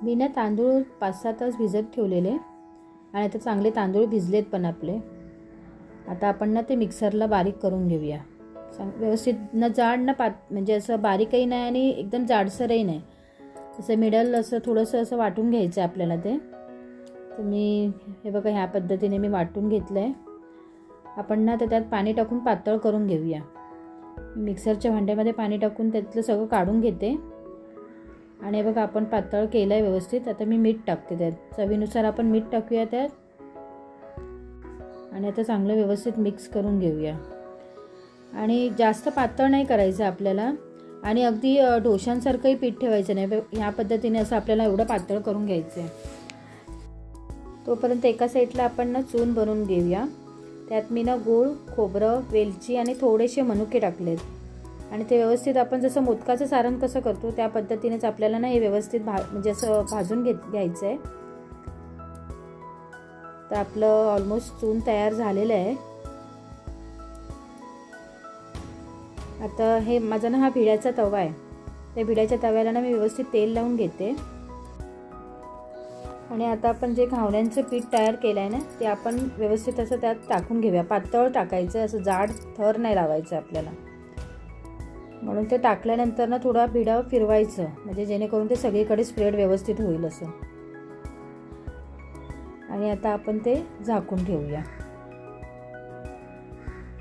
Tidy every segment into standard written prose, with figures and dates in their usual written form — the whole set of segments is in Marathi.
मी ना तांदूळ 5-6 तास भिजत ठेवलेले आणि आता चांगले तांदूळ भिजलेत पण आपले। आता आपण ना ते मिक्सरला बारीक करून घेऊया। व्यवस्थित न जाड न म्हणजे असं बारीकही नाही आणि एकदम जाडसरही नाही, असं मिडल असं थोडंसं असं वाटून घ्यायचं आपल्याला ते। तर मी हे बघा ह्या पद्धतीने मी वाटून घेतलंय। आपण ना त्यात पाणी टाकून पातळ करून घेऊया। मिक्सरच्या भांड्यामध्ये पाणी टाकून त्यातलं सगळं काढून घेते आणि हे बघा आपण पातळ केलंय व्यवस्थित। आता मी मीठ टाकते त्यात, चवीनुसार आपण मीठ टाकूया त्यात आणि आता चांगलं व्यवस्थित मिक्स करून घेऊया। आणि जास्त पातळ नाही करायचं आपल्याला आणि अगदी डोशांसारखंही पीठ ठेवायचं नाही। ह्या पद्धतीने असं आपल्याला एवढं पातळ करून घ्यायचं आहे। तोपर्यंत एका साईडला आपण ना चून बनवून घेऊया। त्यात मी ना गूळ, खोबरं, वेलची आणि थोडेसे मनुके टाकलेत आणि ते व्यवस्थित आपण जसं मोदकाचं सारण कसं करतो त्या पद्धतीनेच आपल्याला ना हे व्यवस्थित म्हणजे असं भाजून घ्यायचं आहे। तर आपलं ऑलमोस्ट चून तयार झालेलं आहे। आता हे माझा ना हा भिड्याचा तवा आहे, त्या भिड्याच्या तव्याला ना मी व्यवस्थित तेल लावून घेते आणि आता आपण जे घावण्यांचं पीठ तयार केलं आहे ना ते आपण व्यवस्थित असं त्यात टाकून घेऊया। पातळ टाकायचं, असं जाड थर नाही लावायचं आपल्याला। म्हणून ते टाकल्यानंतर ना थोडा भिडा फिरवायचं, म्हणजे जेणेकरून ते सगळीकडे स्प्रेड व्यवस्थित होईल असं। आणि आता आपण ते झाकून ठेवूया।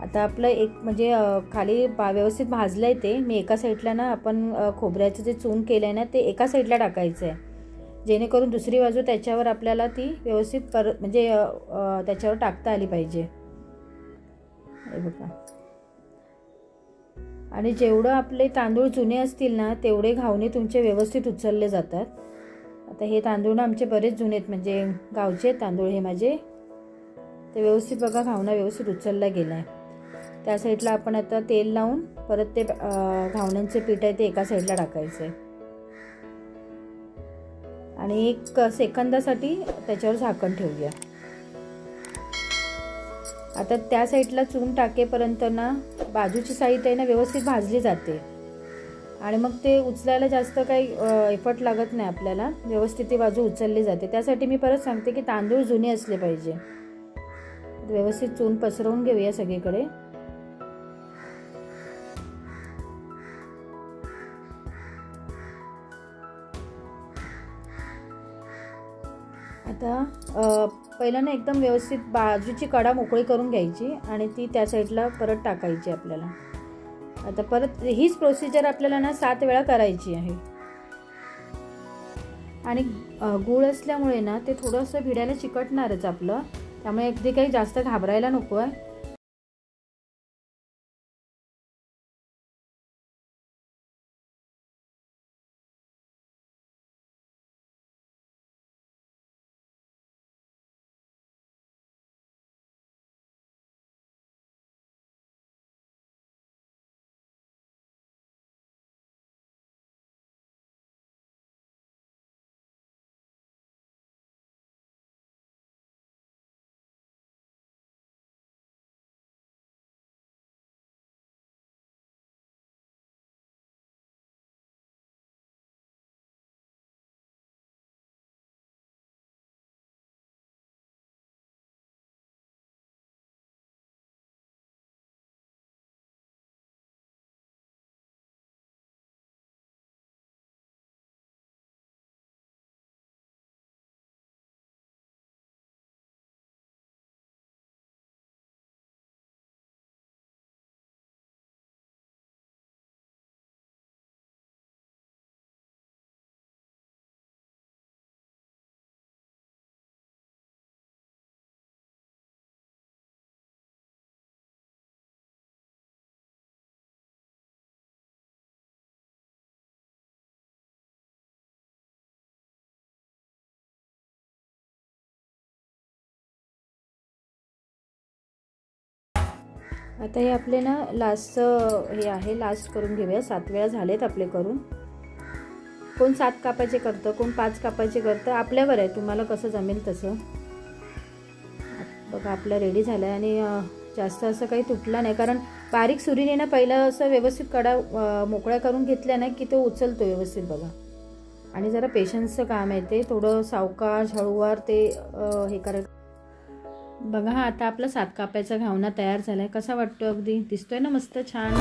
आता आपलं एक म्हणजे खाली व्यवस्थित भाजलंय ते। मी एका साईडला ना आपण खोबऱ्याचं जे चून केलंय ना ते एका साईडला टाकायचं आहे, जेणेकरून दुसरी बाजू त्याच्यावर आपल्याला ती व्यवस्थित म्हणजे त्याच्यावर टाकता आली पाहिजे। हे बघा, आणि जेवढं आपले तांदूळ जुने असतील ना तेवढे घावणे तुमचे व्यवस्थित उचलले जातात। आता हे तांदूळ ना आमचे बरेच जुने आहेत, म्हणजे गावचे तांदूळ हे माझे। ते व्यवस्थित बघा घावणा व्यवस्थित उचलला गेलाय। त्या साईडला आपण आता तेल लावून परत ते घावण्यांचे पीठ आहे ते एका साईडला टाकायचं आहे आणि 1 सेकंदासाठी त्याच्यावर झाकण ठेवूया। आता त्या साईडला चून टाकेपर्यंत ना बाजूची साईड आहे ना व्यवस्थित भाजली जाते आणि मग ते उचलायला जास्त काही एफर्ट लागत नाही आपल्याला, व्यवस्थित ती बाजू उचलली जाते। त्यासाठी मी परत सांगते की तांदूळ जुने असले पाहिजे। व्यवस्थित चून पसरवून घेऊया सगळीकडे। आता पहिला ना एकदम व्यवस्थित बाजूची कडा मोकळी करून घ्यायची आणि ती त्या साईडला परत टाकायची आपल्याला। आता परत हीच प्रोसिजर आपल्याला ना 7 वेळा करायची आहे। आणि गूळ असल्यामुळे ना ते थोडंसं भिड्याला चिकटणारच आपलं, त्यामुळे अगदी काही जास्त घाबरायला नको आहे। आता हे आपले ना लास्ट हे आहे, लास्ट करून घेऊया। 7 वेळा झालेत आपले करून। कोण 7 कापायचे करतं, कोण 5 कापायचे करतं, आपल्यावर आहे, तुम्हाला कसं जमेल तसं। बघा आपला रेडी झाला आहे आणि जास्त असं काही तुटला नाही, कारण बारीक सुरीने ना पहिलं असं व्यवस्थित कडा मोकळ्या करून घेतल्या ना की तो उचलतो व्यवस्थित बघा। आणि जरा पेशन्सचं काम आहे ते, थोडं सावकाश हळूवार ते हे करायचं. बघा आता आपला 7 काप्याचा घावना तयार झालाय. कसा वाटतो? अगदी दिसतोय ना मस्त छान.